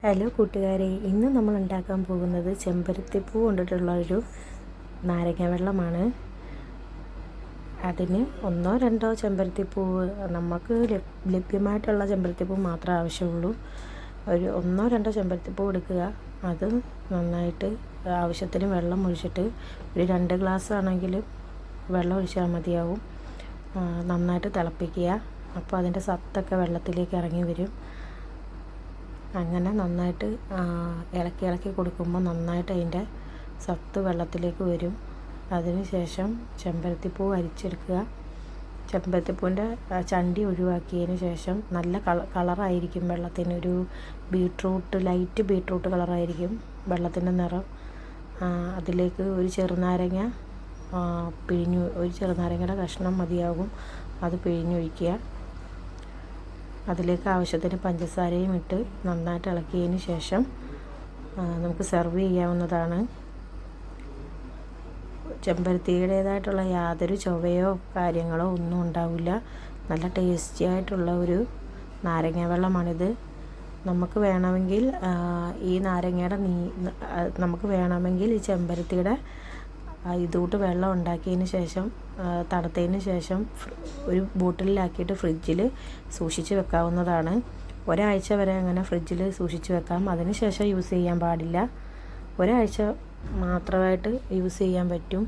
Hello കൂട്ടുകാരെ, ഇന്ന് നമ്മൾ ഉണ്ടാക്കാൻ പോകുന്നത് ചെമ്പരത്തിപ്പൂ കൊണ്ടിട്ടുള്ള ഒരു നാരങ്ങ വെള്ളമാണ്. അതിന് ഒന്നോ രണ്ടോ ചെമ്പരത്തിപ്പൂവ് നമുക്ക് ലഭ്യമായിട്ടുള്ള ചെമ്പരത്തിപ്പൂ മാത്രമേ ആവശ്യമുള്ളൂ. ഒരു ഒന്നോ രണ്ടോ ചെമ്പരത്തിപ്പൂ എടുക്കുക. അത് നന്നായിട്ട് ആവശ്യത്തിന് വെള്ളം ഒഴിച്ചിട്ട് ഒരു 2 ഗ്ലാസ് ആണെങ്കിൽ വെള്ളം ഒഴിച്ചാൽ മതിയാവും. നന്നായിട്ട് തിളപ്പിക്കുക. അപ്പോൾ അതിൻ്റെ സത്തൊക്കെ വെള്ളത്തിലേക്ക് ഇറങ്ങി വരും. അങ്ങനെ നന്നായിട്ട് ഇളക്കി കൊടുക്കുമ്പോൾ നന്നായിട്ട് അതിൻ്റെ സത്ത് വെള്ളത്തിലേക്ക് വരും. അതിന് ശേഷം ചെമ്പരത്തിപ്പൂ അരിച്ചെടുക്കുക. ചെമ്പരത്തിപ്പൂവിൻ്റെ ചണ്ടി ഒഴിവാക്കിയതിന് ശേഷം നല്ല കളറായിരിക്കും വെള്ളത്തിന്. ഒരു ലൈറ്റ് ബീട്രൂട്ട് കളറായിരിക്കും വെള്ളത്തിൻ്റെ നിറം. അതിലേക്ക് ഒരു ചെറുനാരങ്ങയുടെ കഷ്ണം മതിയാകും. അത് പിഴിഞ്ഞൊഴിക്കുക. അതിലേക്ക് ആവശ്യത്തിന് പഞ്ചസാരയും ഇട്ട് നന്നായിട്ട് ഇളക്കിയതിന് ശേഷം നമുക്ക് സെർവ് ചെയ്യാവുന്നതാണ്. ചെമ്പരത്തിയുടേതായിട്ടുള്ള യാതൊരു ചുവയോ കാര്യങ്ങളോ ഒന്നും ഉണ്ടാവില്ല. നല്ല ടേസ്റ്റി ആയിട്ടുള്ള ഒരു നാരങ്ങ വെള്ളമാണിത്. നമുക്ക് വേണമെങ്കിൽ ഈ ചെമ്പരത്തിയുടെ ഇതുകൂട്ട് വെള്ളം ഉണ്ടാക്കിയതിന് ശേഷം തണുത്തതിന് ശേഷം ഒരു ബോട്ടിലാക്കിയിട്ട് ഫ്രിഡ്ജിൽ സൂക്ഷിച്ച് വെക്കാവുന്നതാണ്. ഒരാഴ്ച വരെ അങ്ങനെ ഫ്രിഡ്ജിൽ സൂക്ഷിച്ച് വെക്കാം. അതിന് ശേഷം യൂസ് ചെയ്യാൻ പാടില്ല. ഒരാഴ്ച മാത്രമായിട്ട് യൂസ് ചെയ്യാൻ പറ്റും.